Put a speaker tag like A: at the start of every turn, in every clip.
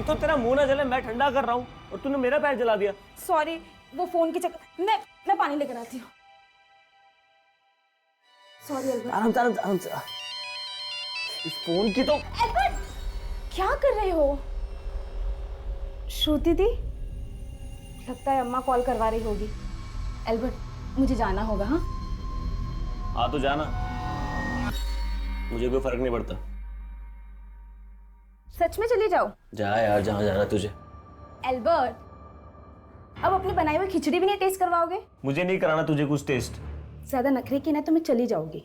A: तो तेरा मुंह ना जले, मैं ठंडा कर रहा हूँ और तूने मेरा पैर जला दिया।
B: सॉरी, वो फोन के चक्कर। मैं पानी लेकर आती हूँ। Sorry Albert.
A: आराम से, आराम से, आराम से। इस फोन की तो।
B: अल्बर्ट, क्या कर रहे हो? श्रुति दी, लगता है अम्मा कॉल करवा रही होगी। अल्बर्ट, मुझे जाना होगा। हाँ
A: हाँ तो जाना, मुझे कोई फर्क नहीं पड़ता।
B: सच में चली जाओ?
A: जा यार, जहाँ जाना तुझे।
B: अल्बर्ट, अब अपनी बनाई हुई खिचड़ी भी नहीं टेस्ट करवाओगे?
A: मुझे नहीं कराना तुझे कुछ टेस्ट।
B: ज्यादा नखरे की ना तो मैं चली जाऊंगी।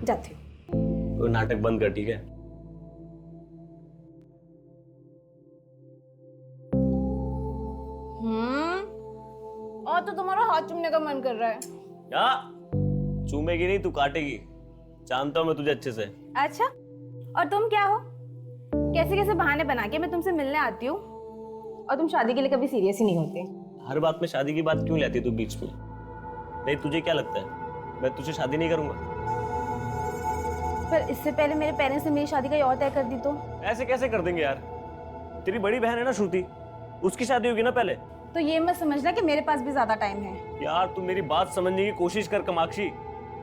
B: जाती हूँ।
A: तो नाटक बंद कर, ठीक है?
B: और तो तुम्हारा हाथ चूमने का मन कर रहा है।
A: क्या? चूमेगी नहीं, तू काटेगी। जानता हूँ मैं तुझे अच्छे से।
B: अच्छा, और तुम क्या हो? कैसे कैसे बहाने बना के मैं तुमसे मिलने आती हूँ और तुम शादी के लिए कभी सीरियस ही नहीं होते।
A: हर बात में शादी की बात क्यों लाती तू बीच में? नहीं, तुझे क्या लगता है मैं तुझसे शादी नहीं करूंगा?
B: पर इससे पहले मेरे पेरेंट्स ने मेरी शादी का और तय कर दी तो?
A: ऐसे कैसे कर देंगे यार? तेरी बड़ी बहन है ना श्रुति, उसकी शादी होगी ना पहले।
B: तो ये मत समझना कि मेरे पास भी ज्यादा टाइम है।
A: यार तू मेरी बात समझने की कोशिश कर कामाक्षी।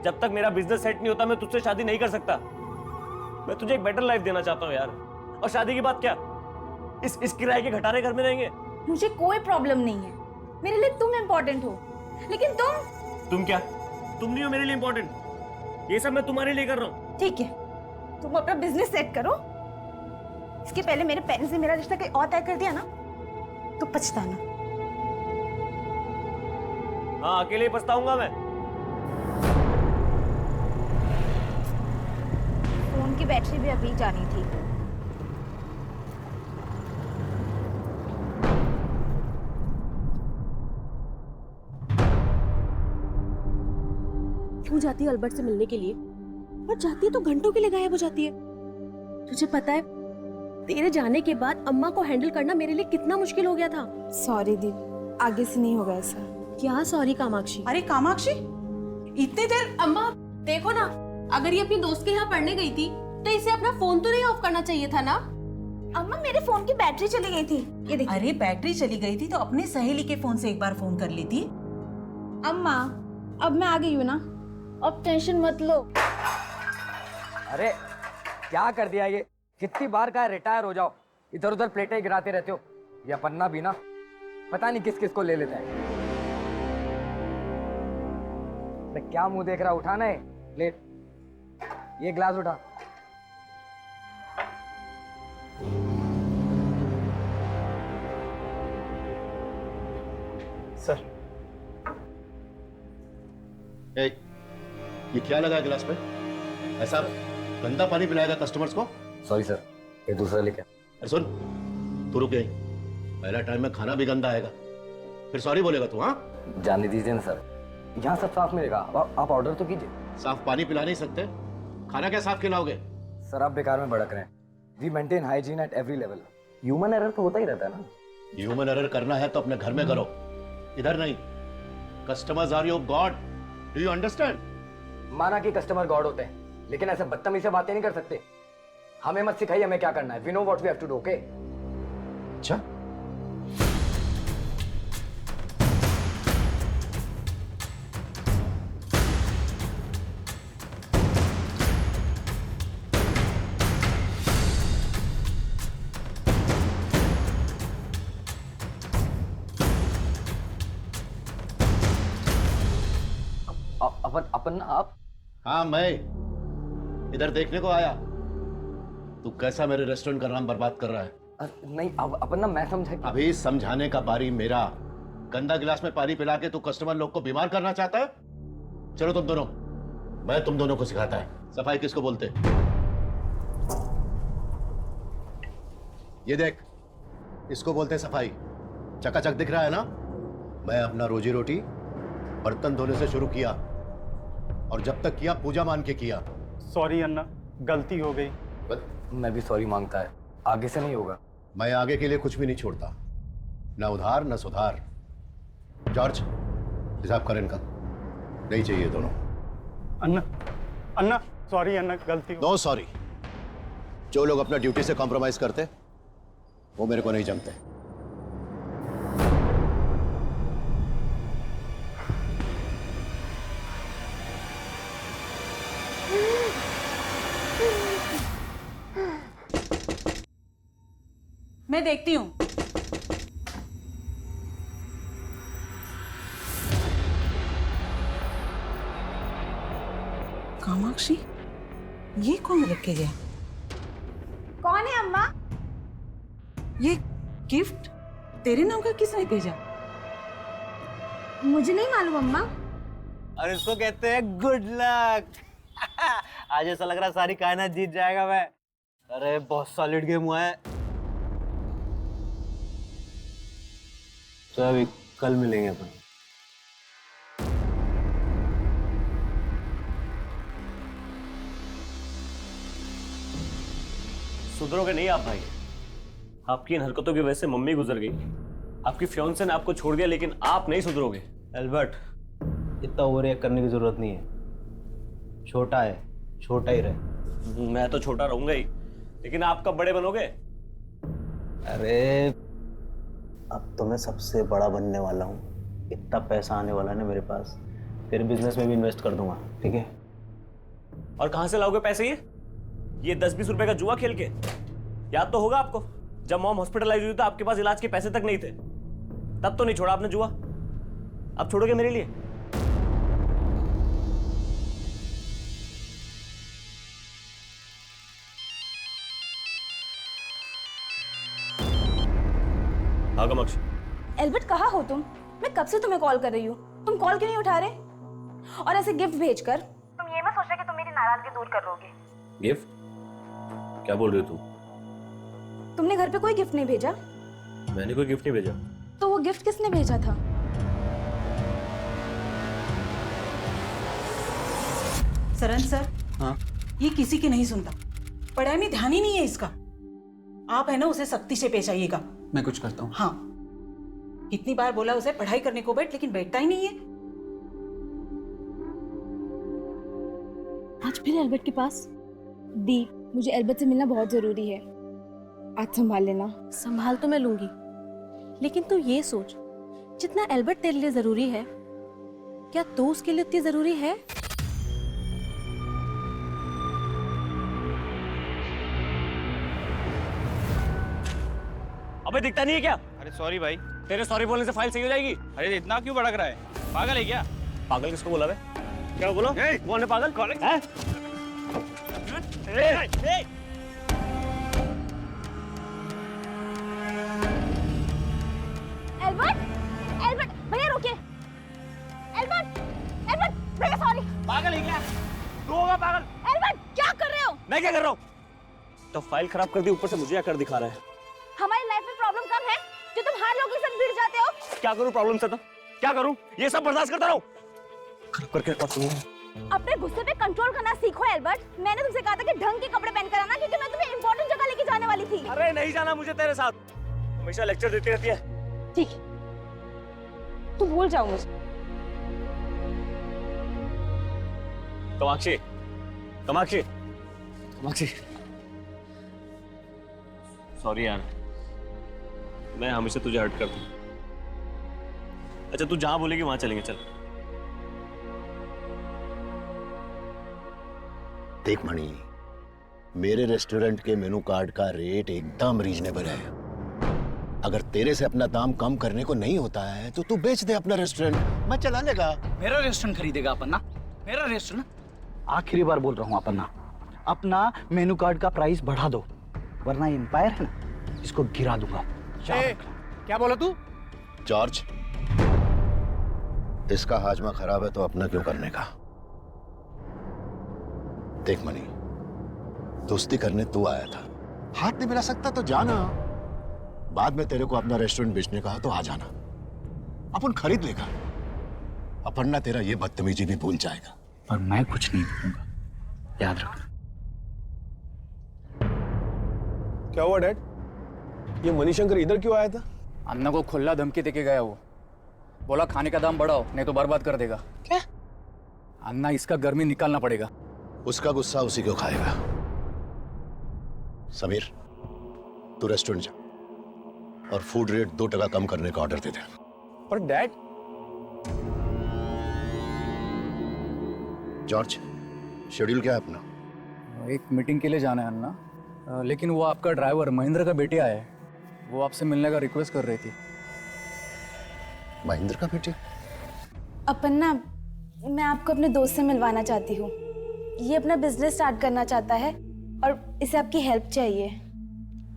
A: जब तक मेरा बिजनेस सेट नहीं होता मैं तुझसे शादी नहीं कर सकता। मैं तुझे एक बेटर लाइफ देना चाहता हूँ यार। और शादी की बात क्या, इस किराए के घटारे घर में रहेंगे?
B: मुझे कोई प्रॉब्लम नहीं है, मेरे लिए तुम इम्पोर्टेंट हो। लेकिन
A: तुम क्या? तुम नहीं हो मेरे लिए इम्पोर्टेंट। ये सब मैं तुम्हारे लिए कर रहा हूँ।
B: ठीक है, तुम अपना बिजनेस सेट करो। इसके पहले मेरे पेरेंट्स ने मेरा रिश्ता कहीं और तय कर दिया ना तो पछताना।
A: हाँ, अकेले ही पछताऊंगा मैं।
B: फोन की बैटरी भी अभी जानी थी।
C: क्यों जाती है अल्बर्ट से मिलने के लिए? और जाती है तो घंटों के लिए गायब हो जाती है। तुझे पता है तेरे जाने के बाद अम्मा को हैंडल करना मेरे लिए कितना मुश्किल हो गया था।
B: सॉरी दी, आगे से नहीं होगा ऐसा।
C: क्या सॉरी कामाक्षी?
D: अरे कामाक्षी, इतनी देर?
C: अम्मा देखो ना, अगर ये अपनी दोस्त के यहाँ पढ़ने गई थी तो इसे अपना फोन तो नहीं ऑफ करना चाहिए था ना?
B: अम्मा, मेरे फोन की बैटरी चली गई थी। ये देखिए।
D: अरे बैटरी चली गई थी तो अपने सहेली के फोन से एक बार फोन कर ली थी।
B: अम्मा, अब मैं आ गई हूँ ना, अब टेंशन मत लो।
E: अरे क्या कर दिया ये? कितनी बार कहा रिटायर हो जाओ, इधर उधर प्लेटें गिराते रहते हो। या पन्ना भी ना पता नहीं किस किस को ले लेता है। क्या मुंह देख रहा, उठाना है? ले ये ग्लास उठा।
F: सर।
G: ये क्या लगा है गिलास पे? ऐसा गंदा पानी पिलाएगा कस्टमर्स को?
E: सॉरी सर, ये दूसरा लेके।
G: अरे सुन, तू रुक गई। पहला टाइम में खाना भी गंदा आएगा, फिर सॉरी बोलेगा तू? हाँ,
E: जाने दीजिए ना सर, यहाँ सब साफ मिलेगा। आप ऑर्डर तो कीजिए।
G: साफ पानी पिला नहीं सकते, खाना क्या साफ खिलाओगे?
E: सर आप बेकार में भड़क रहे हैं। We maintain hygiene at every level. Human error तो होता ही रहता है ना।
G: ह्यूमन एरर करना है तो अपने घर में करो, इधर नहीं। Customers are your god, do you understand?
E: माना कि कस्टमर गॉड होते हैं, लेकिन ऐसे बदतमीजी से बातें नहीं कर सकते। हमें मत सिखाइए हमें क्या करना है। We know what we have to do, okay?
G: अच्छा,
E: अपन आप?
G: हाँ मैं इधर देखने को आया। तू कैसा मेरे रेस्टोरेंट का नाम बर्बाद कर रहा है?
E: नहीं अपन ना, मैं समझा।
G: अभी समझाने का बारी मेरा। गंदा गिलास में पानी पिला के तू कस्टमर लोग को बीमार करना चाहता है? चलो तुम दोनों, मैं तुम दोनों को सिखाता है सफाई किसको बोलते। ये देख, इसको बोलते सफाई। चकाचक दिख रहा है ना? मैं अपना रोजी रोटी बर्तन धोने से शुरू किया, और जब तक किया पूजा मान के किया।
F: सॉरी अन्ना, गलती हो गई।
E: मैं भी सॉरी मांगता है, आगे से नहीं होगा।
G: मैं आगे के लिए कुछ भी नहीं छोड़ता, ना उधार ना सुधार। जॉर्ज, हिसाब कर इनका। नहीं चाहिए दोनों।
F: अन्ना सॉरी अन्ना, गलती हो।
G: No sorry. जो लोग अपना ड्यूटी से कॉम्प्रोमाइज करते वो मेरे को नहीं जमते।
D: मैं देखती हूँ। कामाक्षी, ये कौन रख के गया?
B: कौन है अम्मा?
D: ये गिफ्ट तेरे नाम का किसने भेजा?
B: मुझे नहीं मालूम अम्मा।
H: और इसको कहते हैं गुड लक। आज ऐसा लग रहा है सारी कायनात जीत जाएगा मैं। अरे बहुत सॉलिड गेम हुआ है। तो अभी कल मिलेंगे अपन।
A: सुधरोगे नहीं आप भाई। आपकी इन हरकतों की वजह से मम्मी गुजर गई, आपकी फियांसे ने आपको छोड़ दिया, लेकिन आप नहीं सुधरोगे।
H: एल्बर्ट, इतना ओवररिएक्ट करने की जरूरत नहीं है। छोटा है, छोटा ही रहे।
A: मैं तो छोटा रहूंगा ही, लेकिन आप कब बड़े बनोगे?
H: अरे अब तो मैं सबसे बड़ा बनने वाला हूँ। इतना पैसा आने वाला है ना मेरे पास, फिर बिजनेस में भी इन्वेस्ट कर दूंगा। ठीक है?
A: और कहां से लाओगे पैसे? ये 10-20 रुपए का जुआ खेल के? याद तो होगा आपको, जब मॉम हॉस्पिटलाइज हुई तो आपके पास इलाज के पैसे तक नहीं थे। तब तो नहीं छोड़ा आपने जुआ, अब छोड़ोगे मेरे लिए? हाँ कामाक्षी।
B: एल्बर्ट कहाँ हो तुम? मैं कब से तुम्हें कॉल कर रही हूँ, तुम कॉल क्यों नहीं उठा रहे? और ऐसे गिफ्ट भेजकर तुम ये मत सोच रहे कि तुम मेरी नाराजगी दूर कर लोगे।
A: गिफ्ट? क्या बोल रही हो तू?
B: तुमने घर पे कोई गिफ्ट नहीं भेजा?
A: मैंने कोई गिफ्ट नहीं भेजा।
B: तो वो गिफ्ट किसने भेजा था?
D: सरन सर,
H: हाँ?
D: ये किसी की नहीं सुनता। पढ़ाई में ध्यान ही नहीं है इसका। आप है ना, उसे सख्ती से पेश आइएगा।
I: मैं कुछ करता हूँ।
D: हाँ, कितनी बार बोला उसे पढ़ाई करने को बैठ, लेकिन बैठता ही नहीं है।
B: आज फिर एल्बर्ट के पास? दी, मुझे एल्बर्ट से मिलना बहुत जरूरी है, आज संभाल लेना।
C: संभाल तो मैं लूंगी, लेकिन तू ये सोच, जितना एल्बर्ट तेरे लिए जरूरी है, क्या तू उसके लिए उतनी जरूरी है?
A: अबे दिखता नहीं है क्या?
F: अरे सॉरी भाई।
A: तेरे सॉरी बोलने से फाइल सही हो जाएगी?
F: अरे इतना क्यों भड़क रहा है? पागल है क्या?
A: पागल किसको बोला बे? क्या बोला? कौन है पागल? कौन है?
B: एल्बर्ट, एल्बर्ट, भैया रुकिए। एल्बर्ट, एल्बर्ट, भैया सॉरी।
A: पागल है क्या? तू होगा पागल?
B: एल्बर्ट, क्या कर रहे हो?
A: मैं क्या कर रहा हूँ? तो फाइल खराब कर दी, ऊपर से मुझे आकर दिखा रहा है।
B: हमारी लाइफ में प्रॉब्लम कब है जो तुम हर लोगों के साथ भिड़ जाते हो?
A: क्या करूं प्रॉब्लम से? तो क्या करूं? ये सब बर्दाश्त करता रहूं? खराब करके रखा तूने।
B: अपने गुस्से पे कंट्रोल करना सीखो एल्बर्ट। मैंने तुमसे कहा था कि ढंग के कपड़े पहन कर आना, क्योंकि मैं तुम्हें इंपॉर्टेंट जगह लेके जाने वाली थी।
A: अरे नहीं जाना मुझे तेरे साथ, हमेशा लेक्चर देती रहती है।
B: ठीक है, तू भूल जाओ मुझे।
A: कामाक्षी, कामाक्षी, कामाक्षी, सॉरी यार, मैं हमेशा तुझे हर्ट करता हूँ। अच्छा तू जहां बोलेगी वहां चलेंगे, चल।
G: देख मणि, मेरे रेस्टोरेंट के मेनू कार्ड का रेट एकदम रीजनेबल है। अगर तेरे से अपना दाम कम करने को नहीं होता है तो तू बेच दे अपना रेस्टोरेंट, मैं चला लेगा।
I: मेरा रेस्टोरेंट खरीदेगा अपना? मेरा रेस्टोरेंट? आखिरी बार बोल रहा हूँ अपना, अपना मेनू कार्ड का प्राइस बढ़ा दो, वरना एम्पायर है ना, इसको गिरा दूंगा।
F: क्या बोला तू?
G: जॉर्ज, इसका हाजमा खराब है तो अपना क्यों करने का? देख मणि, दोस्ती करने तू आया था, हाथ नहीं मिला सकता तो जाना। बाद में तेरे को अपना रेस्टोरेंट बेचने का हो तो आ जाना, अपन खरीद लेगा। अपन्ना तेरा ये बदतमीजी भी भूल जाएगा।
I: पर मैं कुछ नहीं भूलूंगा, याद रखना।
J: क्या हुआ डैड? ये मणिशंकर इधर क्यों आया था?
I: अन्ना को खुला धमकी देके गया वो, बोला खाने का दाम बढ़ाओ नहीं तो बर्बाद कर देगा।
J: क्या?
I: अन्ना, इसका गर्मी निकालना पड़ेगा।
G: उसका गुस्सा उसी को खाएगा। समीर, तू रेस्टोरेंट जा, और फूड रेट 2% कम करने का ऑर्डर दे दे।
J: पर डैड,
G: जॉर्ज, शेड्यूल क्या है अपना?
I: एक मीटिंग के लिए जाना है अन्ना, लेकिन वो आपका ड्राइवर महेंद्र का बेटिया है, वो आपसे मिलने का रिक्वेस्ट कर रही थी।
G: महेंद्र का बेटे?
B: अपन्ना, मैं आपको अपने दोस्त से मिलवाना चाहती हूँ। ये अपना बिजनेस स्टार्ट करना चाहता है और इसे आपकी हेल्प चाहिए।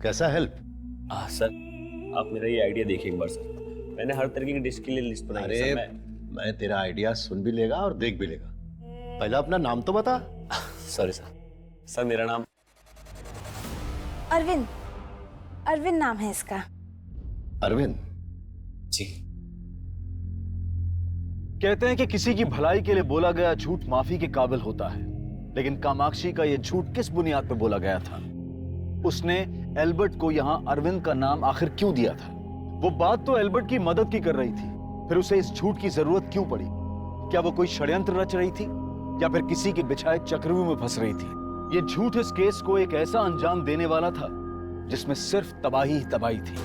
G: कैसा हेल्प?
A: सर, आप मेरा ये आइडिया देखिए एक बार सर। मैंने हर तरीके की डिश के लिए लिस्ट बनाई है
G: अरे
A: सर।
G: मैं तेरा आइडिया सुन भी लेगा और देख भी लेगा। पहले अपना नाम तो बता।
A: Sorry sir. सर मेरा नाम
B: अरविंद, अरविंद नाम है इसका।
G: अरविंद?
A: जी।
I: कहते हैं कि किसी की भलाई के लिए बोला गया झूठ माफी के काबिल होता है, लेकिन कामाक्षी का यह झूठ किस बुनियाद पर बोला गया था? उसने एल्बर्ट को यहाँ अरविंद का नाम आखिर क्यों दिया था? वो बात तो एल्बर्ट की मदद की कर रही थी, फिर उसे इस झूठ की जरूरत क्यों पड़ी? क्या वो कोई षड्यंत्र रच रही थी या फिर किसी के बिछाए चक्रव्यूह में फंस रही थी? ये झूठ इस केस को एक ऐसा अंजाम देने वाला था जिसमें सिर्फ तबाही ही तबाही थी।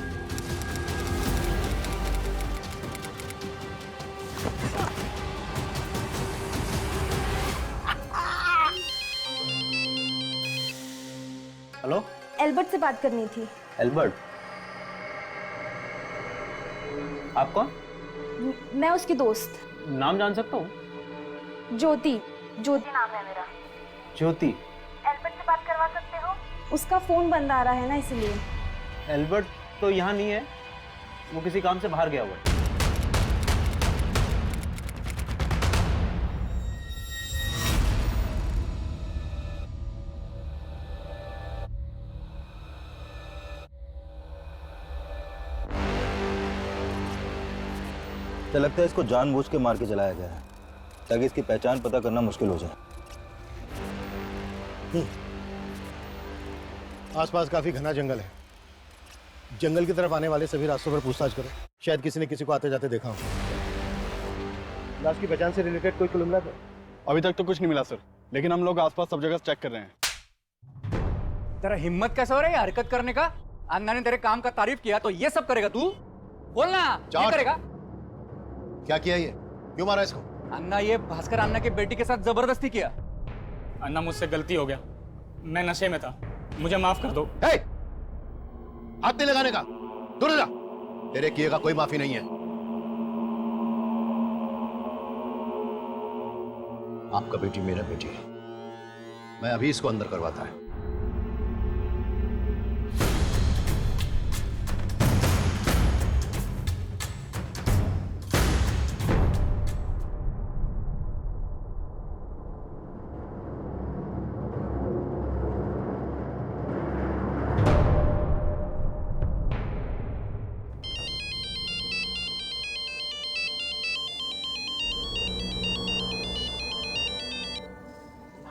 H: हेलो,
B: एल्बर्ट से बात करनी थी।
H: एल्बर्ट? आप कौन?
B: मैं उसकी दोस्त
H: नाम जान सकता हूँ?
B: ज्योति, ज्योति नाम है मेरा।
H: ज्योति?
B: एल्बर्ट से बात करवा सकते हो? उसका फोन बंद आ रहा है ना, इसलिए।
H: एल्बर्ट तो यहाँ नहीं है, वो किसी काम से बाहर गया हुआ है।
K: तो लगता है इसको जानबूझ के मार के जलाया गया है ताकि इसकी पहचान पता करना मुश्किल हो जाए।
G: आसपास काफी घना जंगल है। जंगल की तरफ आने वाले सभी रास्तों पर पूछताछ करो, शायद किसी ने किसी को आते जाते देखा हो। लाश की पहचान से रिलेटेड कोई क्लू मिला था?
J: अभी तक तो कुछ नहीं मिला सर, लेकिन हम लोग आसपास सब जगह चेक कर रहे हैं।
E: तेरा हिम्मत कैसे हो रही है हरकत करने का? अन्ना ने तेरे काम का तारीफ किया तो ये सब करेगा तू? बोलना, ये करेगा?
G: क्या किया ये? क्यों मारा इसको?
E: अन्ना, ये भास्कर अन्ना की बेटी के साथ जबरदस्ती किया।
F: अन्ना, मुझसे गलती हो गया, मैं नशे में था, मुझे माफ कर दो।
G: हाथ नहीं लगाने का, दूर जा। तेरे किए का कोई माफी नहीं है। आपका बेटी मेरा बेटी है, मैं अभी इसको अंदर करवाता है।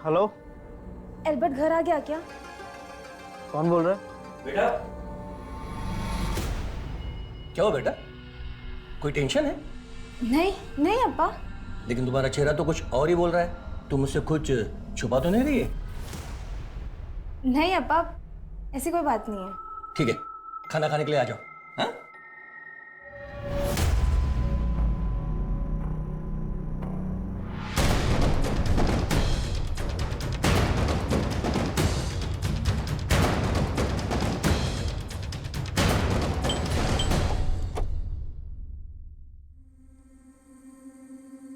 H: हेलो,
B: एल्बर्ट घर आ गया क्या?
H: कौन बोल रहा है?
L: बेटा, क्या हो बेटा? कोई टेंशन है?
B: नहीं नहीं अब्बा।
L: लेकिन तुम्हारा चेहरा तो कुछ और ही बोल रहा है। तुम मुझसे कुछ छुपा तो नहीं रही है?
B: नहीं अब्बा, ऐसी कोई बात नहीं है।
L: ठीक है, खाना खाने के लिए आ जाओ। हाँ?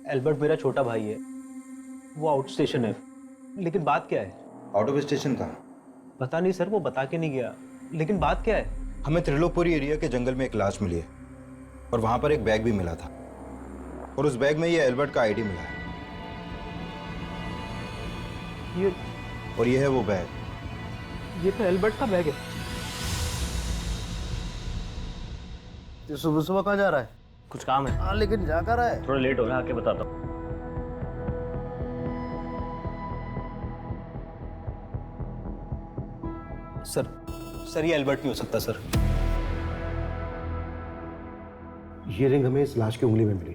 H: एल्बर्ट मेरा छोटा भाई है, वो आउट स्टेशन है। लेकिन बात क्या है?
K: आउट ऑफ स्टेशन कहाँ?
H: पता नहीं सर, वो बता के नहीं गया। लेकिन बात क्या है?
K: हमें त्रिलोकपुरी एरिया के जंगल में एक लाश मिली है और वहां पर एक बैग भी मिला था और उस बैग में ये एल्बर्ट का आईडी मिला है। ये है वो बैग।
H: ये तो एल्बर्ट का बैग है।
K: तो सुबह सुबह कहाँ जा रहा है?
A: कुछ काम है।
K: हाँ, लेकिन जा कर रहा है?
A: थोड़ा लेट हो रहा है, आके बताता हूँ।
H: सर ये एल्बर्ट नहीं हो सकता सर।
G: ये रिंग हमें इस लाश की उंगली में मिली।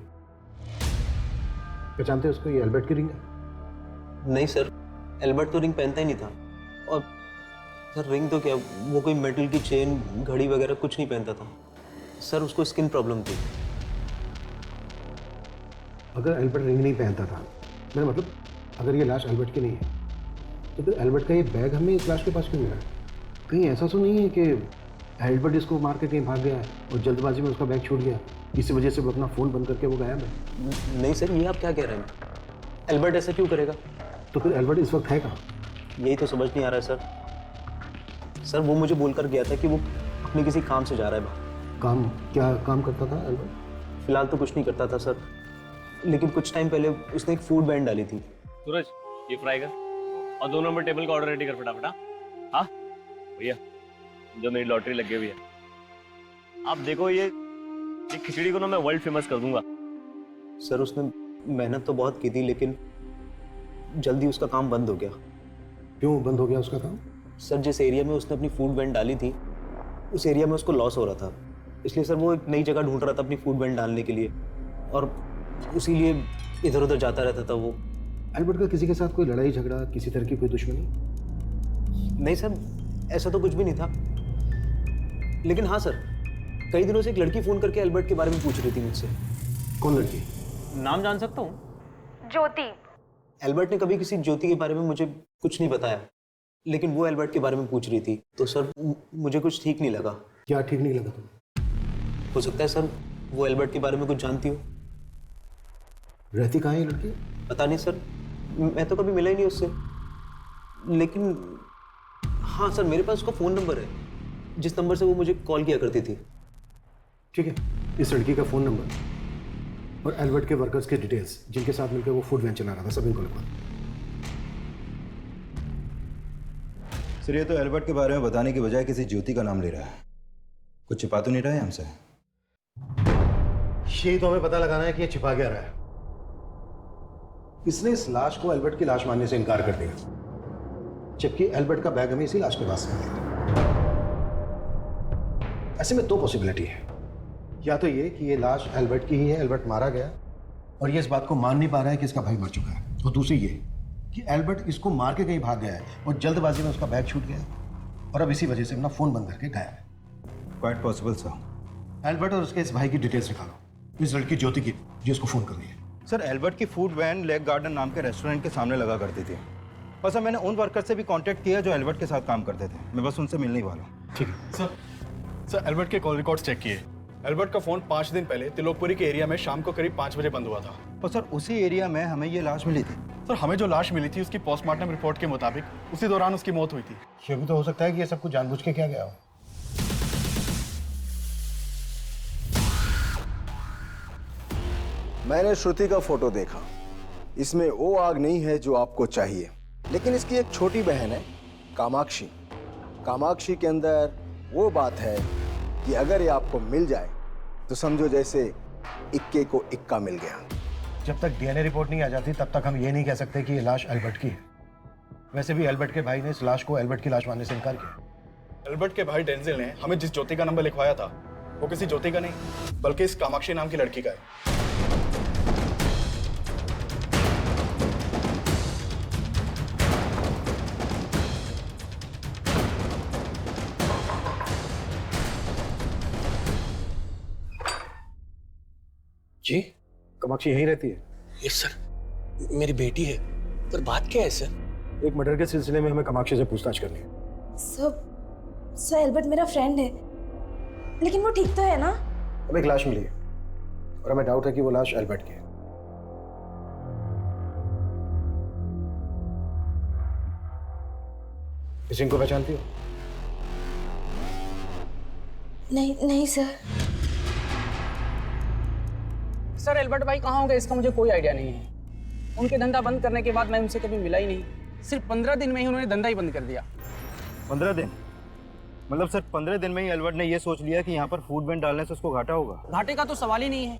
G: पहचानते हो उसको? ये एल्बर्ट की रिंग है।
H: नहीं सर, एल्बर्ट तो रिंग पहनता ही नहीं था। और सर रिंग तो क्या, वो कोई मेटल की चेन घड़ी वगैरह कुछ नहीं पहनता था। सर उसको स्किन प्रॉब्लम थी।
J: अगर एल्बर्ट रिंग नहीं पहनता था, मेरा मतलब अगर ये लाश एल्बर्ट की नहीं है, तो फिर एल्बर्ट का ये बैग हमें इस लाश के पास क्यों मिला? कहीं ऐसा तो नहीं है कि एल्बर्ट इसको मार के कहीं भाग गया है और जल्दबाजी में उसका बैग छूट गया, इसी वजह से वो अपना फ़ोन बंद करके वो गायब है?
H: नहीं सर, ये आप क्या कह रहे हैं? एल्बर्ट ऐसा क्यों करेगा?
J: तो फिर एल्बर्ट इस वक्त है कहाँ?
H: यही तो समझ नहीं आ रहा है सर। सर वो मुझे बोल कर गया था कि वो अपने किसी काम से जा रहा है बाहर।
J: काम? क्या काम करता था एल्बर्ट?
H: फिलहाल तो कुछ नहीं करता था सर, लेकिन कुछ टाइम पहले उसने एक फूड बैंड डाली थी।
A: सूरज, ये फ्राई कर और 2 नंबर टेबल का ऑर्डर रेडी कर फटाफट। हाँ भैया, जो मेरी लॉटरी लगी हुई है, आप देखो ये खिचड़ी को ना मैं वर्ल्ड फेमस कर दूंगा।
H: सर उसने मेहनत तो बहुत की थी, लेकिन जल्दी उसका काम बंद हो गया।
J: क्यों बंद हो गया उसका काम?
H: सर जिस एरिया में उसने अपनी फूड वैन डाली थी, उस एरिया में उसको लॉस हो रहा था, इसलिए सर वो एक नई जगह ढूंढ रहा था अपनी फूड वैन डालने के लिए, और उसी लिए इधर उधर जाता रहता था वो।
J: एल्बर्ट का किसी के साथ कोई लड़ाई झगड़ा, किसी तरह की कोई दुश्मनी?
H: नहीं सर, ऐसा तो कुछ भी नहीं था, लेकिन हाँ सर, कई दिनों से एक लड़की फ़ोन करके एल्बर्ट के बारे में पूछ रही थी मुझसे।
J: कौन लड़की?
H: नाम जान सकता हूँ?
B: ज्योति।
H: एल्बर्ट ने कभी किसी ज्योति के बारे में मुझे कुछ नहीं बताया, लेकिन वो एल्बर्ट के बारे में पूछ रही थी, तो सर मुझे कुछ ठीक नहीं लगा।
J: क्या ठीक नहीं लगा तुम्हें?
H: हो सकता है सर वो एल्बर्ट के बारे में कुछ जानती हो।
J: रहती कहाँ है ये लड़की?
H: पता नहीं सर, मैं तो कभी मिला ही नहीं उससे, लेकिन हाँ सर मेरे पास उसका फ़ोन नंबर है, जिस नंबर से वो मुझे कॉल किया करती थी।
J: ठीक है, इस लड़की का फ़ोन नंबर और एल्बर्ट के वर्कर्स के डिटेल्स जिनके साथ मिलकर वो फूड वैन चला रहा था, सब इनको लिखवा।
K: सर ये तो एल्बर्ट के बारे में बताने की बजाय किसी ज्योति का नाम ले रहा है। कुछ छिपा तो नहीं रहा है हमसे?
J: यही तो हमें पता लगाना है कि ये छिपा क्या रहा है। इसने इस लाश को एल्बर्ट की लाश मानने से इनकार कर दिया, जबकि एल्बर्ट का बैग हमें इसी लाश के पास मिला। ऐसे में 2 पॉसिबिलिटी है, या तो ये कि ये लाश एल्बर्ट की ही है, एल्बर्ट मारा गया और ये इस बात को मान नहीं पा रहा है कि इसका भाई मर चुका है, और दूसरी ये कि एल्बर्ट इसको मार के कहीं भाग गया है और जल्दबाजी में उसका बैग छूट गया और अब इसी वजह से अपना फ़ोन बंद करके गायब है।
K: Quite possible sir.
J: एल्बर्ट और उसके इस भाई की डिटेल्स निकालो, इस लड़की ज्योति की जिसको फ़ोन कर रही है।
K: सर एल्बर्ट की फूड वैन लेक गार्डन नाम के रेस्टोरेंट के सामने लगा करती थी, और सर मैंने उन वर्कर से भी कांटेक्ट किया जो एल्बर्ट के साथ काम करते थे। मैं बस उनसे मिलने ही वाला हूँ।
J: ठीक है
M: सर एल्बर्ट के कॉल रिकॉर्ड्स चेक किए। एल्बर्ट का फ़ोन 5 दिन पहले तिलोकपुरी के एरिया में शाम को करीब 5 बजे बंद हुआ था।
K: और सर उसी एरिया में हमें ये लाश मिली थी।
M: सर हमें जो लाश मिली थी उसकी पोस्टमार्टम रिपोर्ट के मुताबिक उसी दौरान उसकी मौत हुई थी।
J: ये भी तो हो सकता है कि ये सब कुछ जानबूझ के किया गया हो।
N: मैंने श्रुति का फोटो देखा, इसमें वो आग नहीं है जो आपको चाहिए, लेकिन इसकी एक छोटी बहन है कामाक्षी। कामाक्षी के अंदर वो बात है कि अगर ये आपको मिल जाए तो समझो जैसे इक्के को इक्का मिल गया।
J: जब तक डीएनए रिपोर्ट नहीं आ जाती तब तक हम ये नहीं कह सकते कि ये लाश एल्बर्ट की है। वैसे भी एल्बर्ट के भाई ने इस लाश को एल्बर्ट की लाश मानने से इनकार किया।
M: एल्बर्ट के भाई डेंजिल ने हमें जिस ज्योति का नंबर लिखवाया था वो किसी ज्योति का नहीं बल्कि इस कामाक्षी नाम की लड़की का है।
J: जी, कामाक्षी यहीं रहती है?
L: यस सर, मेरी बेटी है, पर बात क्या है सर?
J: एक मर्डर के सिलसिले में हमें कामाक्षी से पूछताछ करनी है।
B: सर एल्बर्ट मेरा फ्रेंड है, लेकिन वो ठीक तो है ना?
J: अब एक लाश मिली है और हमें डाउट है कि वो लाश एल्बर्ट की है। इस इनको पहचानती हो?
B: नहीं सर।
F: सर एल्बर्ट भाई कहाँ होंगे इसका मुझे कोई आइडिया नहीं है। उनके धंधा बंद करने के बाद मैं उनसे कभी मिला ही नहीं। सिर्फ 15 दिन में ही उन्होंने धंधा ही बंद कर दिया।
K: 15 दिन? मतलब सर 15 दिन में ही एल्बर्ट ने ये सोच लिया कि यहाँ पर फूड वैन डालने से उसको घाटा होगा?
F: घाटे का तो सवाल ही नहीं है।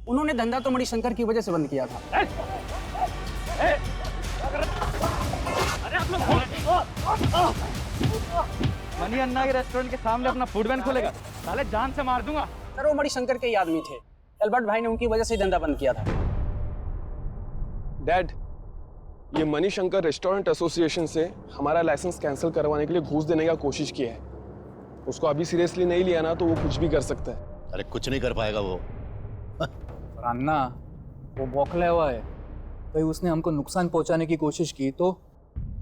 F: उन्होंने धंधा तो मणिशंकर की वजह से बंद किया था।
E: मनी अन्ना के रेस्टोरेंट के सामने अपना फूड वैन खोलेगा? साले जान से मार दूंगा।
F: सर वो मणिशंकर के ही आदमी थे। एल्बर्ट भाई ने उनकी वजह से धंधा बंद किया था।
O: डैड, ये मणिशंकर रेस्टोरेंट एसोसिएशन से हमारा लाइसेंस कैंसिल करवाने के लिए घूस देने का कोशिश किया है। उसको अभी सीरियसली नहीं लिया ना तो वो कुछ भी कर सकता है।
G: अरे कुछ नहीं कर पाएगा वो।
F: पर अन्ना, वो बौखला हुआ है, कहीं उसने हमको नुकसान पहुंचाने की कोशिश की तो?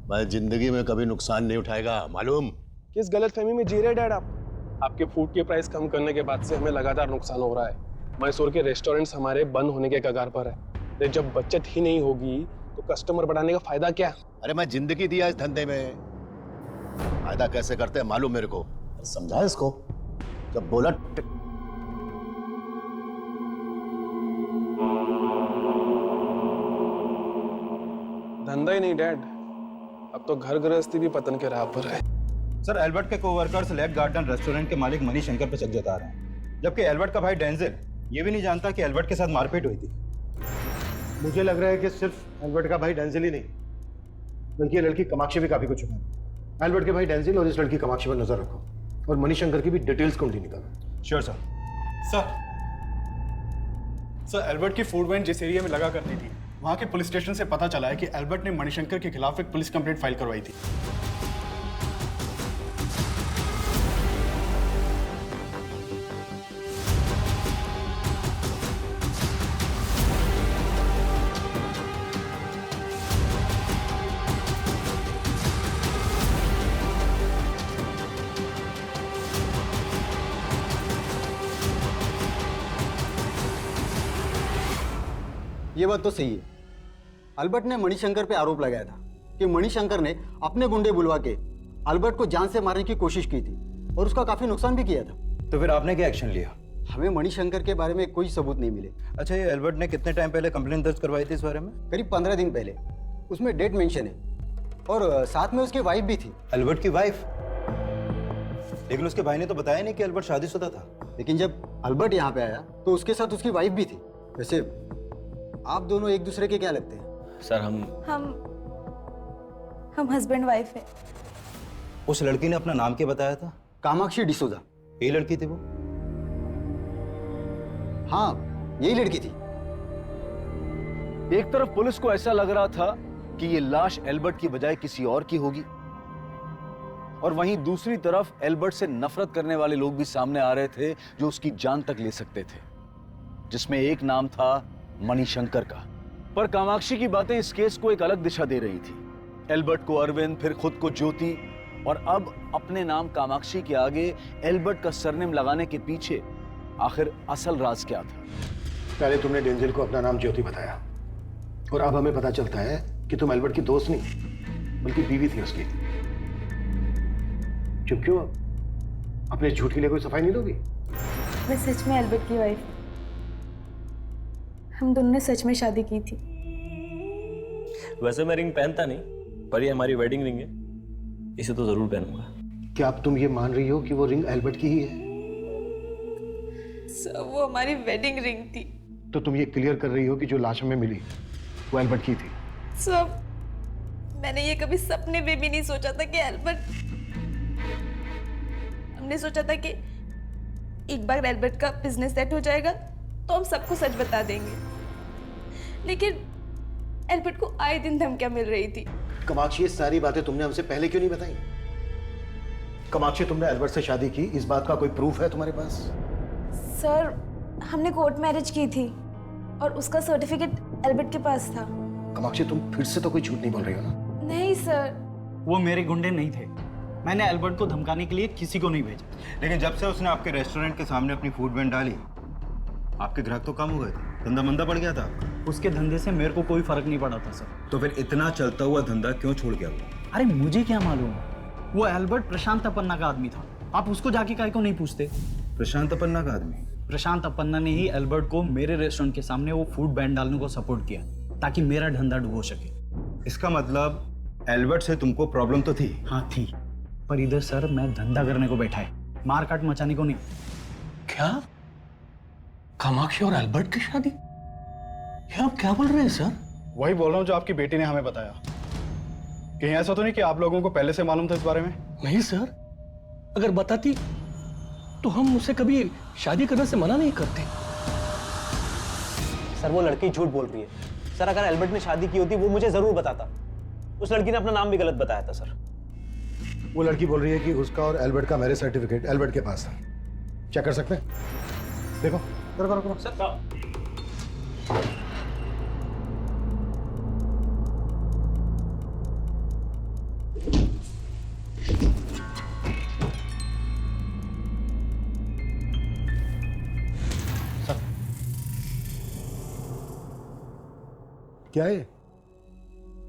G: मैं जिंदगी में कभी नुकसान नहीं उठाएगा, मालूम?
O: किस गलतफहमी में जी रहे डैड आप? आपके फूड के प्राइस कम करने के बाद से हमें लगातार नुकसान हो रहा है। मैसूर के रेस्टोरेंट्स हमारे बंद होने के कगार पर है। जब बचत ही नहीं होगी तो कस्टमर बढ़ाने का फायदा क्या?
G: अरे मैं जिंदगी दिया इस धंधे में, फायदा कैसे करते हैं मालूम मेरे को। समझा इसको, जब बोला
O: धंधा ही नहीं डैड, अब तो घर गृहस्थी भी पतन के राह पर है।
K: सर, एल्बर्ट के कोवर्कर्स लेक गार्डन रेस्टोरेंट के मालिक मनी शंकर पर शक जता रहे हैं, जबकि एल्बर्ट का भाई डेंजिल ये भी नहीं जानता कि एल्बर्ट के साथ मारपीट हुई थी।
J: मुझे लग रहा है कि सिर्फ एल्बर्ट का भाई डेंजिल ही नहीं, बल्कि ये लड़की कामाक्षी भी काफी कुछ छुपा। एल्बर्ट के भाई डेंजिल और इस लड़की कामाक्षी पर नजर रखो, और मणिशंकर की भी डिटेल्स ढूंढी निकालो।
K: Sure sir.
M: सर, एल्बर्ट की फूड वैन जिस एरिया में लगा करती थी, वहां के पुलिस स्टेशन से पता चला है कि एल्बर्ट ने मणिशंकर के खिलाफ एक पुलिस कंप्लेंट फाइल करवाई थी।
P: ये बात तो सही है। अल्बर्ट ने मणिशंकर पे आरोप लगाया था कि मणिशंकर ने अपने गुंडे बुलवा के अल्बर्ट को जान से मारने की कोशिश की थी और उसका काफी नुकसान भी किया था।
K: तो फिर आपने क्या एक्शन लिया?
P: हमें मणिशंकर के बारे में कोई सबूत नहीं मिले।
K: अच्छा, ये एल्बर्ट ने कितने टाइम पहले कंप्लेंट दर्ज करवाई थी इस बारे में?
P: करीब 15 दिन पहले। उसमें डेट मेंशन है और साथ में उसकी वाइफ भी थी।
K: एल्बर्ट की वाइफ? लेकिन उसके भाई ने तो बताया नहीं कि एल्बर्ट शादीशुदा था।
P: लेकिन जब अल्बर्ट यहाँ पे आया तो उसके साथ उसकी वाइफ भी थी। वैसे आप दोनों एक दूसरे के क्या लगते हैं?
H: सर
B: हम हस्बैंड वाइफ है।
K: उस लड़की ने अपना नाम क्या बताया था?
P: कामाक्षी डिसूजा।
K: यही लड़की थी वो?
P: हाँ, यही लड़की थी।
I: एक तरफ पुलिस को ऐसा लग रहा था कि ये लाश एल्बर्ट की बजाय किसी और की होगी, और वहीं दूसरी तरफ एल्बर्ट से नफरत करने वाले लोग भी सामने आ रहे थे जो उसकी जान तक ले सकते थे, जिसमें एक नाम था मणिशंकर का। पर कामाक्षी की बातें इस केस को एक अलग दिशा दे रही थी। एल्बर्ट को अरविंद, फिर खुद को ज्योति, और अब अपने नाम कामाक्षी के आगे एल्बर्ट का सरनेम लगाने के पीछे आखिर असल राज क्या था?
J: पहले तुमने डेंजिल को अपना नाम ज्योति बताया, और अब हमें पता चलता है कि तुम एल्बर्ट की दोस्त नहीं बल्कि बीवी थी उसकी। चुप क्यों? अपने झूठ के लिए कोई सफाई नहीं दोगी?
B: मैं सच में एल्बर्ट की वाइफ। हम दोनों ने सच में शादी की थी।
A: वैसे मैं रिंग पहनता नहीं, पर ये हमारी वेडिंग रिंग है, इसे तो जरूर पहनूंगा।
J: क्या अब तुम ये मान रही हो कि वो रिंग एल्बर्ट की ही है?
B: सर, वो हमारी वेडिंग रिंग थी।
J: तो तुम ये क्लियर कर रही हो कि जो लाश हमें मिली वो एल्बर्ट की थी?
B: सर, मैंने ये कभी सपने में भी नहीं सोचा था कि एल्बर्ट। हमने सोचा था कि एक बार एल्बर्ट का बिजनेस सेट हो जाएगा तो हम सबको सच बता देंगे, लेकिन एल्बर्ट को आए दिन धमकियां मिल रही थी।
J: कामाक्षी, ये सारी बातें तुमने हमसे पहले क्यों नहीं बताई? कामाक्षी, तुमने एल्बर्ट से शादी की, इस बात का कोई प्रूफ है तुम्हारे पास?
B: सर, हमने कोर्ट मैरिज की थी और उसका सर्टिफिकेट एल्बर्ट के पास था।
J: कामाक्षी, तुम फिर से तो कोई झूठ नहीं बोल रही हो ना?
B: नहीं सर,
F: वो मेरे गुंडे नहीं थे। मैंने एल्बर्ट को धमकाने के लिए किसी को नहीं भेजा।
K: लेकिन जब से उसने आपके रेस्टोरेंट के सामने अपनी फूड वैन डाली, आपके ग्राहक तो कम हो गए थे, धंधा मंदा पड़ गया था।
F: उसके धंधे से मेरे को कोई फर्क नहीं पड़ा था सर।
K: तो फिर इतना चलता हुआ धंधा क्यों छोड़ गया वो?
F: अरे मुझे क्या मालूम, वो एल्बर्ट प्रशांत अपन्ना का आदमी था। आप उसको जाके काहे को नहीं पूछते?
K: प्रशांत अपन्ना का आदमी?
F: प्रशांत अपन्ना ने ही एल्बर्ट को मेरे रेस्टोरेंट के सामने वो फूड बैन डालने को सपोर्ट किया ताकि मेरा धंधा डूबो सके।
K: इसका मतलब एल्बर्ट से तुमको प्रॉब्लम तो थी?
F: हाँ थी, पर इधर सर मैं धंधा करने को बैठा है, मार काट मचाने को नहीं।
L: क्या? कामाक्षी और एल्बर्ट की शादी? ये आप क्या बोल रहे हैं सर?
M: वही बोल रहा हूँ जो आपकी बेटी ने हमें बताया। कहीं ऐसा तो नहीं कि आप लोगों को पहले से मालूम था इस बारे में?
L: नहीं सर, अगर बताती तो हम उसे कभी शादी करने से मना नहीं करते।
H: सर, वो लड़की झूठ बोल रही है। सर, अगर एल्बर्ट ने शादी की होती वो मुझे जरूर बताता। उस लड़की ने अपना नाम भी गलत बताया था सर।
J: वो लड़की बोल रही है कि उसका और एल्बर्ट का मैरिज सर्टिफिकेट एल्बर्ट के पास है। चेक कर सकते हैं? देखो रुको रुको
A: सर
J: क्या है?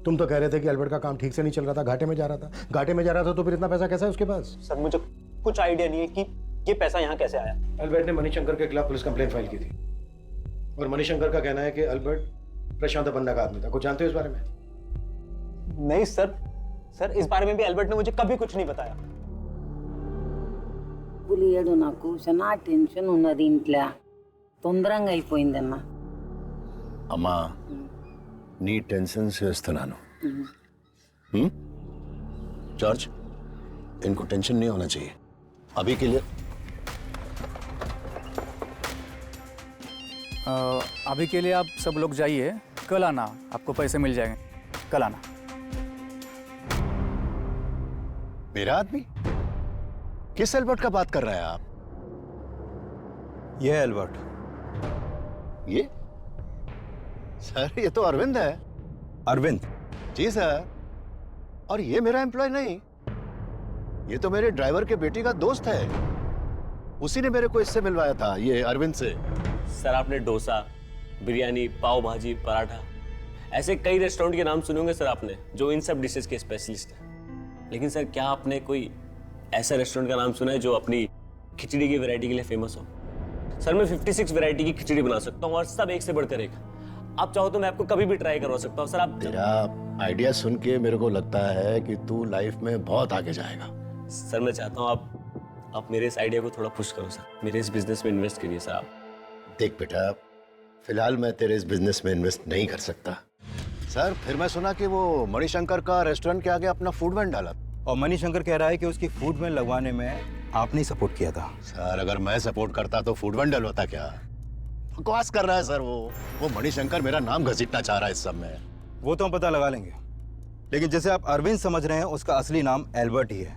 J: तुम तो कह रहे थे कि एल्बर्ट का काम ठीक से नहीं चल रहा था, घाटे में जा रहा था। घाटे में जा रहा था तो फिर इतना पैसा कैसा है उसके पास?
H: सर मुझे कुछ आइडिया नहीं है कि ये पैसा यहाँ कैसे आया।
J: एल्बर्ट ने मणिशंकर के खिलाफ पुलिस कंप्लेंट फाइल की थी और मणिशंकर का कहना है कि एल्बर्ट प्रशांत अपन्ना का आदमी था। कुछ जानते हो इस बारे में?
H: नहीं सर, इस बारे में भी एल्बर्ट ने मुझे कभी कुछ नहीं बताया।
Q: పులియడు నాకు చాలా టెన్షన్ ఉన్నది ఇంట్లో తొందరగా అయిపోయిందన్నా
G: అమ్మా నీ టెన్షన్ చేస్తున్నాను जॉर्ज इनको टेंशन नहीं होना चाहिए अभी के लिए।
F: अभी के लिए आप सब लोग जाइए, कल आना, आपको पैसे मिल जाएंगे, कल आना।
G: मेरा आदमी? किस एल्बर्ट का बात कर रहे हैं आप?
K: ये एल्बर्ट।
G: ये सर ये तो अरविंद है।
K: अरविंद?
G: जी सर, और ये मेरा एम्प्लॉय नहीं, ये तो मेरे ड्राइवर के बेटी का दोस्त है। उसी ने मेरे को इससे मिलवाया था, ये अरविंद से।
A: सर आपने डोसा, बिरयानी, पाव भाजी, पराठा, ऐसे कई रेस्टोरेंट के नाम सुने होंगे सर आपने, जो इन सब डिशेस के स्पेशलिस्ट हैं। लेकिन सर क्या आपने कोई ऐसा रेस्टोरेंट का नाम सुना है जो अपनी खिचड़ी की वैरायटी के लिए फेमस हो? सर मैं 56 वैरायटी की खिचड़ी बना सकता हूँ और सब एक से बढ़कर एक। आप चाहो तो मैं आपको कभी भी ट्राई करवा सकता हूँ सर। आप
G: तेरा आइडिया सुन के मेरे को लगता है कि तू लाइफ में बहुत आगे जाएगा।
A: सर मैं चाहता हूँ आप मेरे इस आइडिया को थोड़ा पुश करो सर, मेरे इस बिजनेस में इन्वेस्ट करिए सर आप।
G: देख बेटा, फिलहाल मैं तेरे इस बिजनेस में इन्वेस्ट नहीं कर सकता। सर फिर मैं सुना कि वो मणिशंकर का रेस्टोरेंट के आगे अपना फूड वैन डाला
K: और मणिशंकर कह रहा है कि उसकी फूड वैन लगवाने में आपने सपोर्ट किया था।
G: सर अगर मैं सपोर्ट करता तो फूड वैन डलवाता क्या? बकवास कर रहा है सर। वो मणिशंकर मेरा नाम घसीटना चाह रहा है इस सब में।
K: वो तो हम पता लगा लेंगे, लेकिन जैसे आप अरविंद समझ रहे हैं उसका असली नाम एल्बर्ट ही है।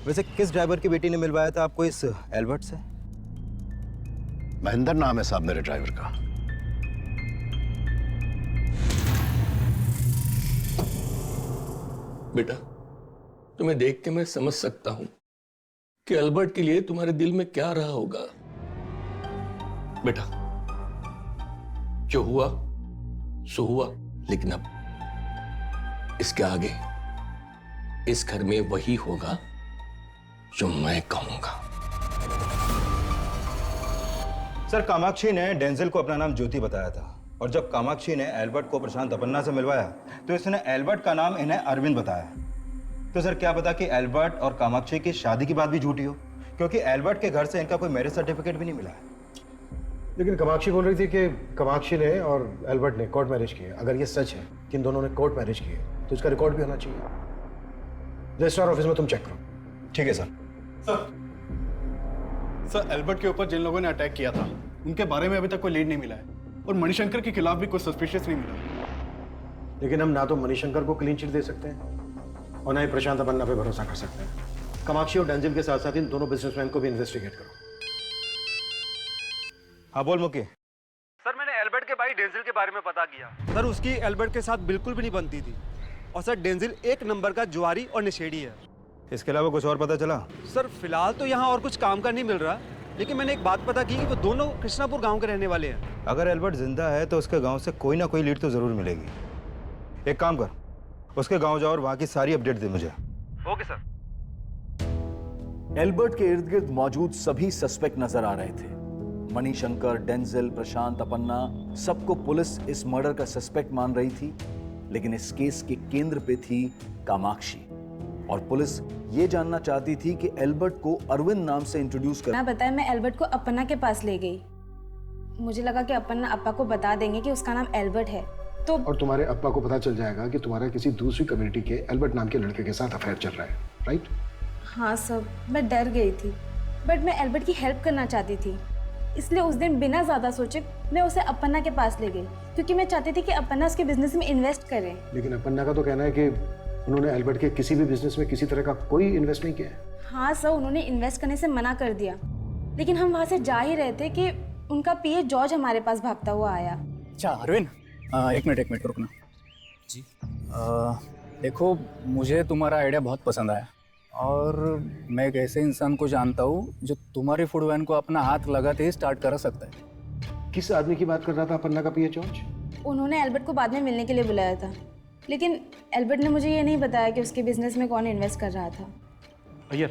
K: वैसे किस ड्राइवर की बेटी ने मिलवाया था आपको इस एल्बर्ट से?
G: महेंद्र नाम है साहब मेरे ड्राइवर का।
L: बेटा तुम्हें देख के मैं समझ सकता हूं कि अल्बर्ट के लिए तुम्हारे दिल में क्या रहा होगा। बेटा जो हुआ सो हुआ, लेकिन अब इसके आगे इस घर में वही होगा जो मैं कहूंगा।
K: सर कामाक्षी ने डेंजल को अपना नाम ज्योति बताया था और जब कामाक्षी ने एल्बर्ट को प्रशांत अपन्ना से मिलवाया तो इसने एल्बर्ट का नाम इन्हें अरविंद बताया। तो सर क्या पता कि एल्बर्ट और कामाक्षी की शादी की बात भी झूठी हो, क्योंकि एल्बर्ट के घर से इनका कोई मैरिज सर्टिफिकेट भी नहीं मिला है।
J: लेकिन कामाक्षी बोल रही थी कि कामाक्षी ने और एल्बर्ट ने कोर्ट मैरिज किए। अगर ये सच है कि इन दोनों ने कोर्ट मैरिज किए तो इसका रिकॉर्ड भी होना चाहिए। रजिस्ट्रार ऑफिस में तुम चेक करो।
K: ठीक है सर।
M: सर एल्बर्ट के ऊपर जिन लोगों ने अटैक किया था उनके बारे में अभी तक कोई लीड नहीं मिला है और मणिशंकर के खिलाफ भी कोई सस्पिशियस नहीं मिला।
J: लेकिन हम ना तो मणिशंकर को क्लीन चिट दे सकते हैं और ना ही प्रशांत अपन्ना पे भरोसा कर सकते हैं। कामाक्षी और डेंजल के साथ साथ इन दोनों बिजनेसमैन को भी इन्वेस्टिगेट करो।
K: हाँ बोल मुके।
R: सर मैंने एल्बर्ट के भाई डेंजल के बारे में पता किया। सर उसकी एल्बर्ट के साथ बिल्कुल भी नहीं बनती थी और सर डेंजल एक नंबर का जुआरी और नशेड़ी है।
K: इसके अलावा कुछ और पता चला?
R: सर फिलहाल तो यहाँ और कुछ काम का नहीं मिल रहा, लेकिन मैंने एक बात पता की कि वो दोनों कृष्णापुर गांव के रहने वाले हैं।
K: अगर एल्बर्ट जिंदा है तो उसके गांव से कोई ना कोई लीड तो जरूर मिलेगी। एक काम कर, उसके गांव जाओ और वहां की सारी अपडेट दे मुझे।
R: Okay sir.
I: एल्बर्ट के इर्द गिर्द मौजूद सभी सस्पेक्ट नजर आ रहे थे। मणिशंकर, डेंजल, प्रशांत अपन्ना, सबको पुलिस इस मर्डर का सस्पेक्ट मान रही थी। लेकिन इस केस के केंद्र पे थी कामाक्षी और पुलिस ये जानना चाहती थी कि एल्बर्ट को अरविंद नाम से इंट्रोड्यूस कर।
B: ना बताया, मैं एल्बर्ट को अपन्ना के पास ले गई। मुझे लगा कि अपन्ना अप्पा को बता देंगे कि उसका नाम एल्बर्ट है तो।
J: और तुम्हारे अप्पा को पता चल जाएगा कि तुम्हारा किसी दूसरी कम्युनिटी के एल्बर्ट नाम के लड़के के साथ अफेयर चल रहा है, राइट?
B: हाँ सर, मैं डर गई थी, बट मैं एल्बर्ट की हेल्प करना चाहती थी, इसलिए उस दिन बिना ज़्यादा सोचे मैं उसे अपन्ना के पास ले गई, क्योंकि मैं चाहती थी कि अपन्ना उसके बिजनेस में इन्वेस्ट करें।
J: लेकिन अपन्ना का तो कहना है कि उन्होंने एल्बर्ट के किसी भी बिजनेस में किसी तरह का कोई इन्वेस्ट नहीं किया है।
B: हाँ सर, उन्होंने इन्वेस्ट करने से मना कर दिया, लेकिन हम वहाँ से जा ही रहे थे कि उनका पीए जॉर्ज हमारे पास भागता हुआ आया।
F: अच्छा अरविंद, एक मिनट रुकना जी। देखो, मुझे तुम्हारा आइडिया बहुत पसंद आया और मैं एक ऐसे इंसान को जानता हूँ जो तुम्हारी फूड वैन को अपना हाथ लगाते ही स्टार्ट कर सकता है।
J: किस आदमी की बात कर रहा था पन्ना का पीए जॉर्ज?
B: उन्होंने एल्बर्ट को बाद में मिलने के लिए बुलाया था, लेकिन एल्बर्ट ने मुझे ये नहीं बताया कि उसके बिजनेस में कौन इन्वेस्ट कर रहा था।
J: अय्यर,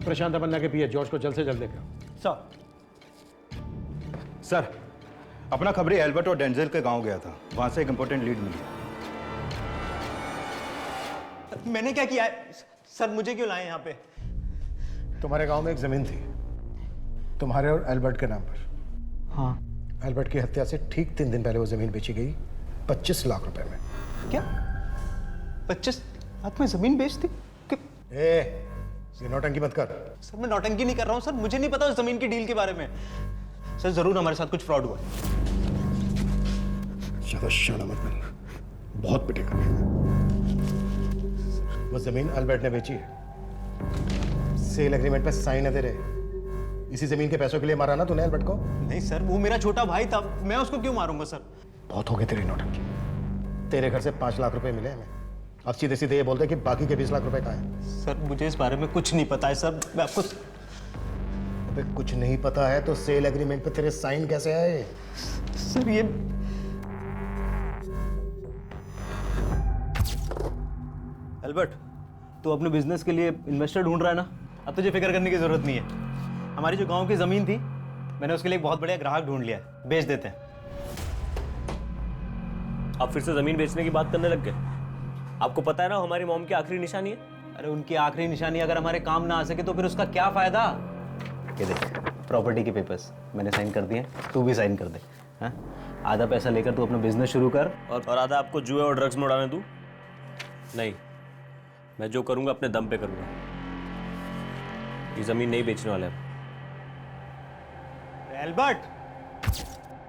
J: प्रशांत पन्ना के पीए जॉर्ज को जल्द से जल्द देखा।
K: सर, अपना खबरी एल्बर्ट और डेंजल के गांव गया था, वहां से एक इंपॉर्टेंट लीड मिली।
H: मैंने क्या किया है सर? मुझे क्यों लाए यहाँ पे?
J: तुम्हारे गांव में एक जमीन थी तुम्हारे और एल्बर्ट के नाम पर।
H: हाँ।
J: एल्बर्ट की हत्या से ठीक 3 दिन पहले वो जमीन बेची गई 25 लाख रुपए में।
H: क्या 25 लाख में जमीन बेचती?
J: ये नौटंकी मत कर।
H: सर मैं नौटंकी नहीं कर रहा हूँ सर, मुझे नहीं पता उस जमीन की डील के बारे में। सर जरूर हमारे साथ कुछ फ्रॉड हुआ।
J: ज्यादा शाना मत बनना, बहुत पिटेगा। वो जमीन एल्बर्ट ने बेची है, सेल एग्रीमेंट पे साइन है तेरे। इसी जमीन के पैसों के लिए मारा ना तूने एल्बर्ट को?
H: नहीं सर, वो मेरा छोटा भाई था, मैं उसको क्यों मारूंगा सर?
J: बहुत हो गई तेरी नौटंकी। तेरे घर से 5 लाख रुपए मिले हमें, अब सीधे सीधे ये बोलते कि बाकी के 20 लाख रुपए कहाँ हैं?
H: सर मुझे इस बारे में कुछ नहीं पता है सर, मैं आपको।
J: अबे कुछ नहीं पता है तो सेल एग्रीमेंट पे तेरे साइन कैसे आए?
H: सर ये एल्बर्ट, तू अपने बिजनेस के लिए इन्वेस्टर ढूंढ रहा है ना? अब तुझे फिक्र करने की जरूरत नहीं है। हमारी जो गांव की जमीन थी, मैंने उसके लिए एक बहुत बढ़िया ग्राहक ढूंढ लिया है, बेच देते हैं।
A: आप फिर से जमीन बेचने की बात करने लग गए? आपको पता है ना हमारी मॉम की आखिरी निशानी है।
H: अरे उनकी आखिरी निशानी अगर हमारे काम ना आ सके तो फिर उसका क्या फायदा? ये देख, प्रॉपर्टी के पेपर्स मैंने साइन कर दिए, तू भी साइन कर दे। हाँ? आधा पैसा लेकर तू अपना बिजनेस शुरू कर
A: और आधा आपको जुए और ड्रग्स में उड़ाने दूं? नहीं, मैं जो करूंगा अपने दम पे करूंगा। ये जमीन नहीं बेचने वाला है।
H: एल्बर्ट,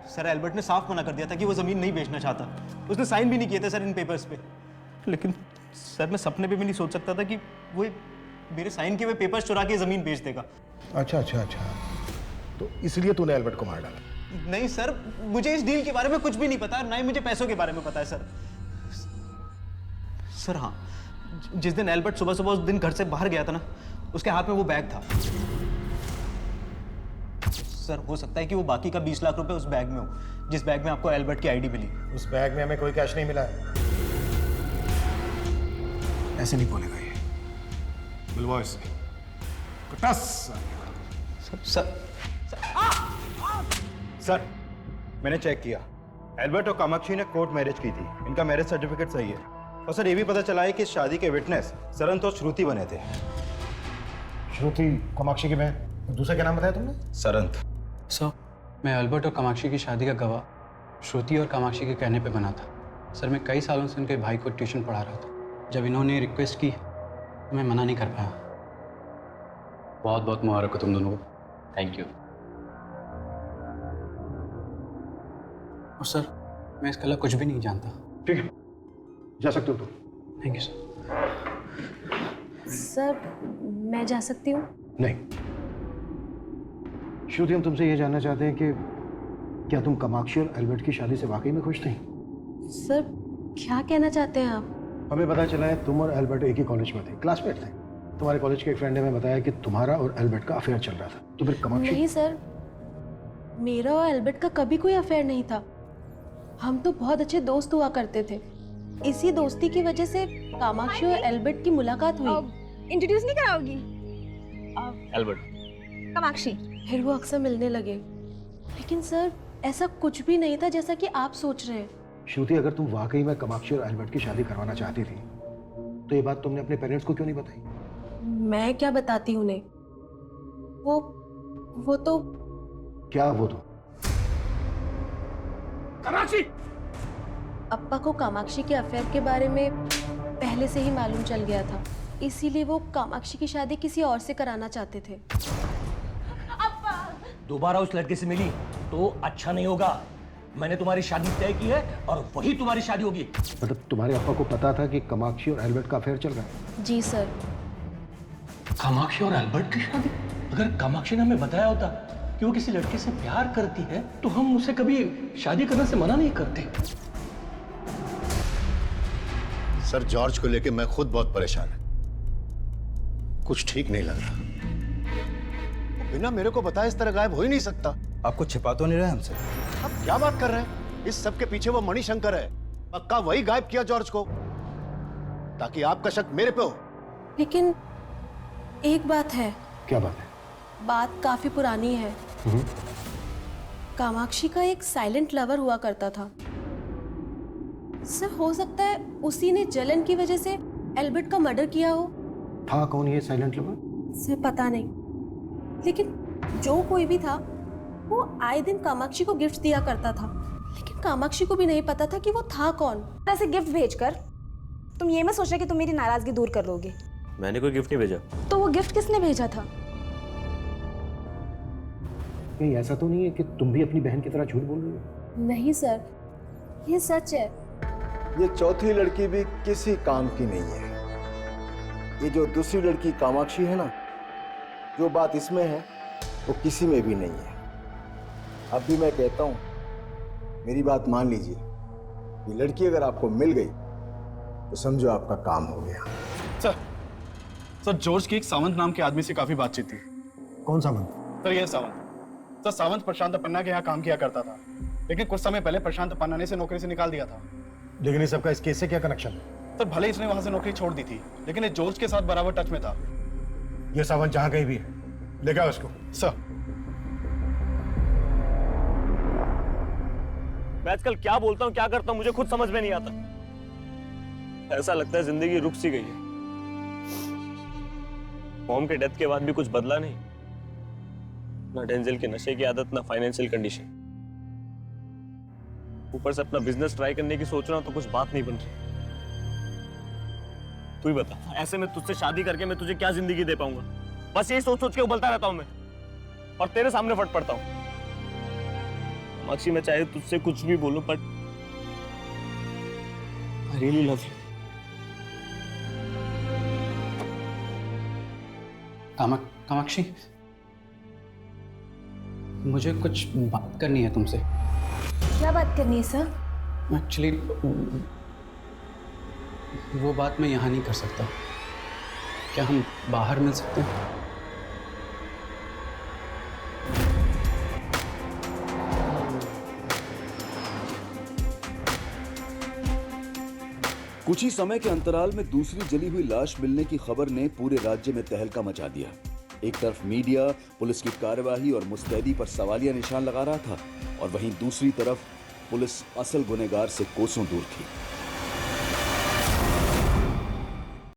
H: सर एल्बर्ट ने साफ मना कर दिया था कि वो जमीन नहीं बेचना चाहता। उसने साइन भी नहीं किए थे सर इन पेपर्स पे। लेकिन सर मैं सपने पे भी नहीं सोच सकता था कि वो मेरे साइन किए हुए पेपर्स चुरा के जमीन बेच देगा।
J: अच्छा, तो इसलिए तूने एल्बर्ट को मार डाला?
H: नहीं सर, मुझे इस डील के बारे में कुछ भी नहीं पता, ना ही मुझे पैसों के बारे में पता है सर। सर हाँ, जिस दिन एल्बर्ट सुबह सुबह उस दिन घर से बाहर गया था ना, उसके हाथ में वो बैग था। सर हो सकता है कि वो बाकी का 20 लाख रुपए उस बैग में हो, जिस बैग में आपको एल्बर्ट की आईडी मिली।
J: उस बैग में हमें कोई कैश नहीं मिला है। ऐसे नहीं बोलेगा ये। बुलवाओ इसे।
K: सर मैंने चेक किया, एल्बर्ट और कामाक्षी ने कोर्ट मैरिज की थी, इनका मैरिज सर्टिफिकेट सही है। और सर ये भी पता चला है कि इस शादी के विटनेस सरंत और श्रुति बने थे।
J: श्रुति कामाक्षी की बहन, और दूसरा क्या नाम बताया तुमने?
K: सरंत।
F: सर मैं एल्बर्ट और कामाक्षी की शादी का गवाह श्रुति और कामाक्षी के कहने पे बना था। सर मैं कई सालों से उनके भाई को ट्यूशन पढ़ा रहा था। जब इन्होंने रिक्वेस्ट की तो मैं मना नहीं कर पाया। बहुत बहुत मुबारक हो तुम दोनों को। Thank you. और सर मैं इसके अलावा कुछ भी नहीं जानता।
J: ठीक है, जा सकते हो तुम।
F: Thank you sir.
C: सर मैं जा सकती हूँ?
J: नहीं, श्रुति हम तुमसे ये जानना चाहते हैं कि क्या तुम कामाक्षी और एल्बर्ट की शादी से वाकई में खुश थी?
C: सर क्या कहना चाहते हैं आप?
J: हमें पता चला है तुम और एल्बर्ट एक ही कॉलेज में थे, क्लासमेट थे। तुम्हारे कॉलेज के एक फ्रेंड ने हमें बताया कि तुम्हारा और एल्बर्ट का अफेयर चल रहा था। तो फिर कामाक्षी?
C: नहीं सर, मेरा और एल्बर्ट का कभी कोई अफेयर नहीं था। हम तो बहुत अच्छे दोस्त हुआ करते थे। इसी दोस्ती की वजह से कामाक्षी और एल्बर्ट की मुलाकात हुई।
B: इंट्रोड्यूस नहीं कराओगी?
A: एल्बर्ट,
B: कामाक्षी।
C: फिर वो अक्सर मिलने लगे। लेकिन सर ऐसा कुछ भी नहीं था जैसा कि आप सोच रहे हैं।
J: श्रुति, अगर तुम वाकई में कामाक्षी और एल्बर्ट की शादी करवाना चाहती थी तो ये बात तुमने अपने पेरेंट्स को क्यों नहीं बताई?
C: मैं क्या बताती उन्हें? वो तो
J: क्या वो तो?
C: कामाक्षी! अप्पा को कामाक्षी के अफेयर के बारे में पहले से ही मालूम चल गया था, इसीलिए वो कामाक्षी की शादी किसी और से कराना चाहते थे।
S: दोबारा उस लड़के से मिली तो अच्छा नहीं होगा। मैंने तुम्हारी शादी तय की है और वही तुम्हारी शादी होगी।
J: मतलब तुम्हारे अप्पा को पता था कि कामाक्षी और एल्बर्ट का अफेयर चल रहा है?
C: जी सर।
S: कामाक्षी और एल्बर्ट की शादी? अगर कामाक्षी ने हमें बताया होता कि वो किसी लड़के से प्यार करती है तो हम उसे कभी शादी करने से मना नहीं करते।
G: सर, जॉर्ज को लेके मैं खुद बहुत परेशान है। कुछ ठीक नहीं लग रहा। बिना मेरे को बताए इस तरह गायब हो ही नहीं सकता।
K: आपको छिपा तो नहीं रहा हमसे?
G: आप क्या बात कर रहे हैं? इस सब के पीछे वो मणिशंकर है। पक्का वही गायब किया जॉर्ज को, ताकि आपका शक मेरे पे हो।
C: लेकिन एक बात है।
J: क्या बात है?
C: बात काफी पुरानी है। कामाक्षी का एक साइलेंट लवर हुआ करता था। सर, हो सकता है उसी ने जलन की वजह से एल्बर्ट का मर्डर किया हो।
J: था कौन ये साइलेंट लवर?
C: सर पता नहीं, लेकिन जो कोई भी था वो आए दिन कामाक्षी को गिफ्ट दिया करता था। लेकिन कामाक्षी को भी नहीं पता था कि वो था कौन।
T: ऐसे गिफ्ट भेजकर तुम ये मत सोचना कि तुम मेरी नाराजगी दूर कर लोगे।
A: मैंने कोई गिफ्ट नहीं भेजा।
T: तो वो गिफ्ट किसने भेजा था?
J: कहीं ऐसा तो नहीं है कि तुम भी अपनी बहन की तरह झूठ बोल रही हो?
C: नहीं सर, ये सच है।
N: ये चौथी लड़की भी किसी काम की नहीं है। ये जो दूसरी लड़की कामाक्षी है ना, जो बात इसमें है वो किसी में भी नहीं है। अब भी मैं कहता हूं, मेरी बात मान लीजिए। ये लड़की अगर आपको मिल गई तो समझो आपका काम हो गया।
M: सर, जॉर्ज की एक सावंत नाम के आदमी से काफी बातचीत थी।
J: कौन सावंत?
M: सर, ये सावंत। सर, सावंत प्रशांत पन्ना के यहाँ काम किया करता था, लेकिन कुछ समय पहले प्रशांत पन्ना ने इसे नौकरी से निकाल दिया था।
J: लेकिन इस सबका इस केस से क्या कनेक्शन है?
M: सर, भले ही इसने वहां से नौकरी छोड़ दी थी, लेकिन ये जॉर्ज के साथ बराबर टच में था।
J: ये सावंत जहां कहीं भी है, लेगा उसको।
M: सर,
A: मैं आजकल क्या बोलता हूँ, क्या करता हूँ, मुझे खुद समझ में नहीं आता। ऐसा लगता है जिंदगी रुक सी गई है। मॉम के डेथ के बाद भी कुछ बदला नहीं। ना डेंजल के नशे की आदत, ना फाइनेंशियल कंडीशन। ऊपर से अपना बिजनेस ट्राई करने की सोच रहा हूं तो कुछ बात नहीं बन रही। तू ही बता, ऐसे में तुझसे शादी करके मैं तुझे क्या जिंदगी दे पाऊंगा? बस यही सोच सोच के उबलता रहता हूं मैं, और तेरे सामने फट पड़ता हूं। कामाक्षी, मैं चाहे तुझसे कुछ भी बोलूं, but I really love you.
F: Kamakshi, मुझे कुछ बात करनी है तुमसे।
T: क्या बात करनी है सर?
F: एक्चुअली वो बात मैं यहाँ नहीं कर सकता। क्या हम बाहर मिल सकते हैं?
I: कुछ ही समय के अंतराल में दूसरी जली हुई लाश मिलने की खबर ने पूरे राज्य में तहलका मचा दिया। एक तरफ मीडिया पुलिस की कार्यवाही और मुस्तैदी पर सवालिया निशान लगा रहा था, और वहीं दूसरी तरफ पुलिस असल गुनहगार से कोसों दूर थी।